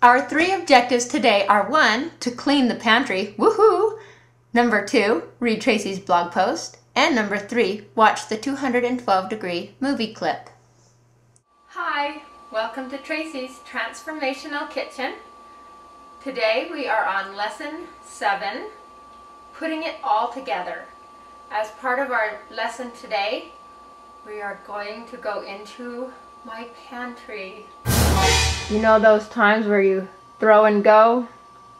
Our 3 objectives today are 1, to clean the pantry, woohoo! Number 2, read Tracy's blog post. And number 3, watch the 212-degree movie clip. Hi, welcome to Tracy's Transformational Kitchen. Today we are on lesson 7, putting it all together. As part of our lesson today, we are going to go into my pantry. You know those times where you throw and go?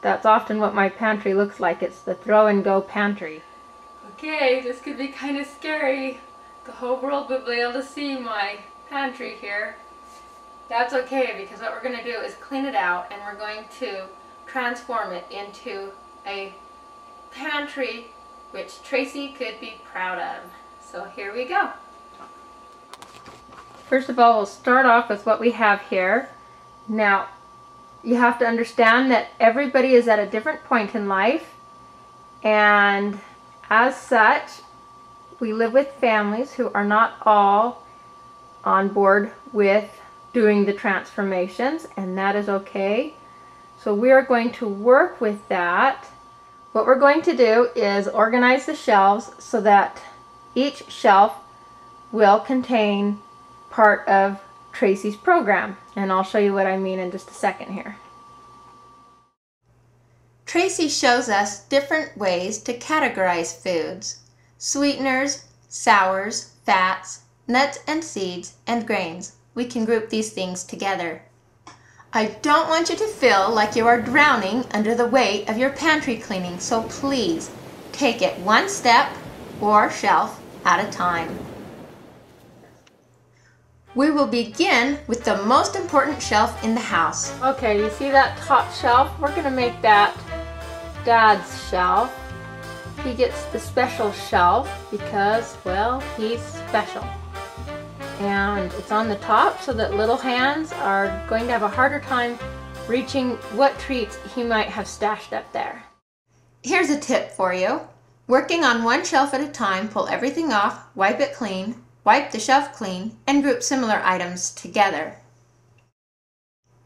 That's often what my pantry looks like. It's the throw and go pantry. Okay, this could be kind of scary. The whole world will be able to see my pantry here. That's okay, because what we're going to do is clean it out, and we're going to transform it into a pantry which Tracy could be proud of. So here we go. First of all, we'll start off with what we have here. Now, you have to understand that everybody is at a different point in life, and as such, we live with families who are not all on board with doing the transformations, and that is okay. So we are going to work with that. What we're going to do is organize the shelves so that each shelf will contain part of Tracy's program, and I'll show you what I mean in just a second here. Tracy shows us different ways to categorize foods: sweeteners, sours, fats, nuts and seeds, and grains. We can group these things together. I don't want you to feel like you are drowning under the weight of your pantry cleaning, so please take it one step or shelf at a time. We will begin with the most important shelf in the house. Okay, you see that top shelf? We're going to make that Dad's shelf. He gets the special shelf because, well, he's special. And it's on the top so that little hands are going to have a harder time reaching what treats he might have stashed up there. Here's a tip for you. Working on one shelf at a time, pull everything off, wipe it clean, wipe the shelf clean, and group similar items together.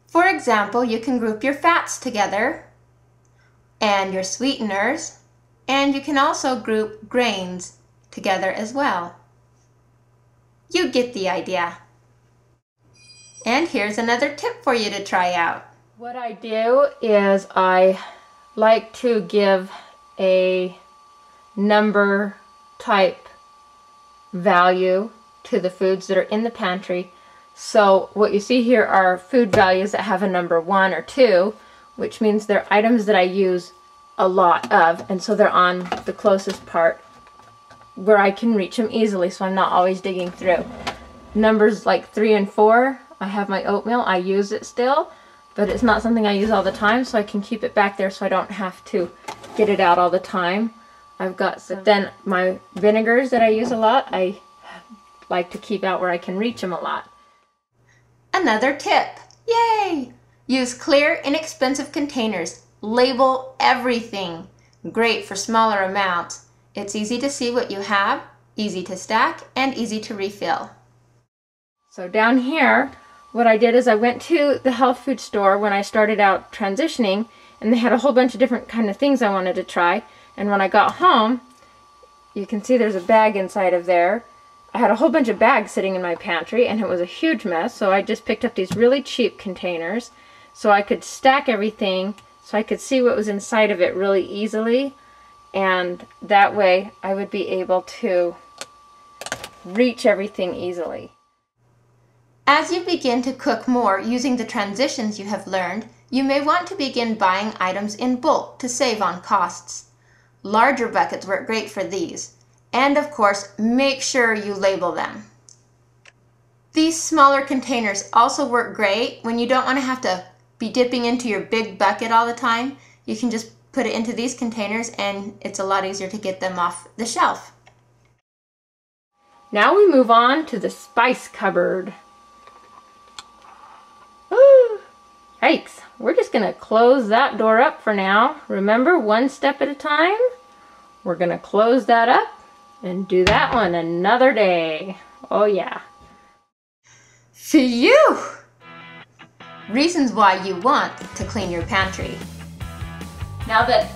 For example, you can group your fats together and your sweeteners, and you can also group grains together as well. You get the idea. And here's another tip for you to try out. What I do is I like to give a number type value to the foods that are in the pantry. So what you see here are food values that have a number 1 or 2, which means they're items that I use a lot of, and so they're on the closest part where I can reach them easily, so I'm not always digging through. Numbers like 3 and 4, I have my oatmeal, I use it still, but it's not something I use all the time, so I can keep it back there so I don't have to get it out all the time. I've got then my vinegars that I use a lot, I like to keep out where I can reach them a lot. Another tip, yay! Use clear, inexpensive containers. Label everything. Great for smaller amounts. It's easy to see what you have, easy to stack, and easy to refill. So down here, what I did is I went to the health food store when I started out transitioning, and they had a whole bunch of different kind of things I wanted to try. And when I got home, you can see there's a bag inside of there. I had a whole bunch of bags sitting in my pantry, and it was a huge mess, so I just picked up these really cheap containers so I could stack everything, so I could see what was inside of it really easily, and that way I would be able to reach everything easily. As you begin to cook more using the transitions you have learned, you may want to begin buying items in bulk to save on costs. Larger buckets work great for these. And of course, make sure you label them. These smaller containers also work great when you don't want to have to be dipping into your big bucket all the time. You can just put it into these containers, and it's a lot easier to get them off the shelf. Now we move on to the spice cupboard. Woo! Yikes, we're just going to close that door up for now. Remember, one step at a time. We're going to close that up and do that one another day. Oh yeah. Phew! reasons why you want to clean your pantry. Now that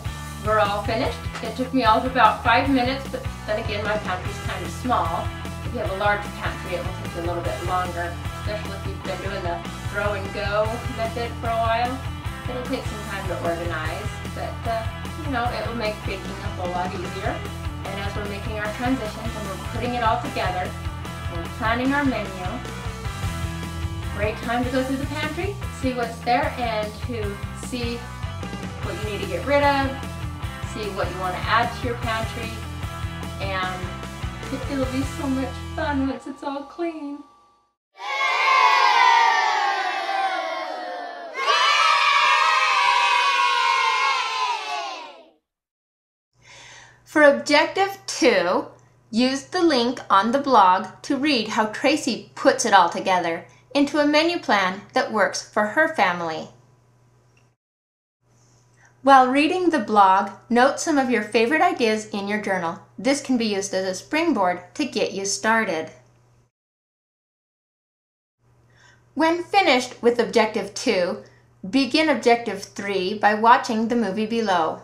we're all finished, it took me all of about 5 minutes, but then again, my pantry's kind of small. If you have a large pantry, it will take you a little bit longer, especially if you've been doing the throw and go method for a while. It'll take some time to organize, but you know, it will make baking a whole lot easier. And as we're making our transitions and we're putting it all together, we're planning our menu. Great time to go through the pantry, see what's there, and to see what you need to get rid of, see what you want to add to your pantry, and it'll be so much fun once it's all clean. For Objective 2, use the link on the blog to read how Tracy puts it all together into a menu plan that works for her family. While reading the blog, note some of your favorite ideas in your journal. This can be used as a springboard to get you started. When finished with Objective 2, begin Objective 3 by watching the movie below.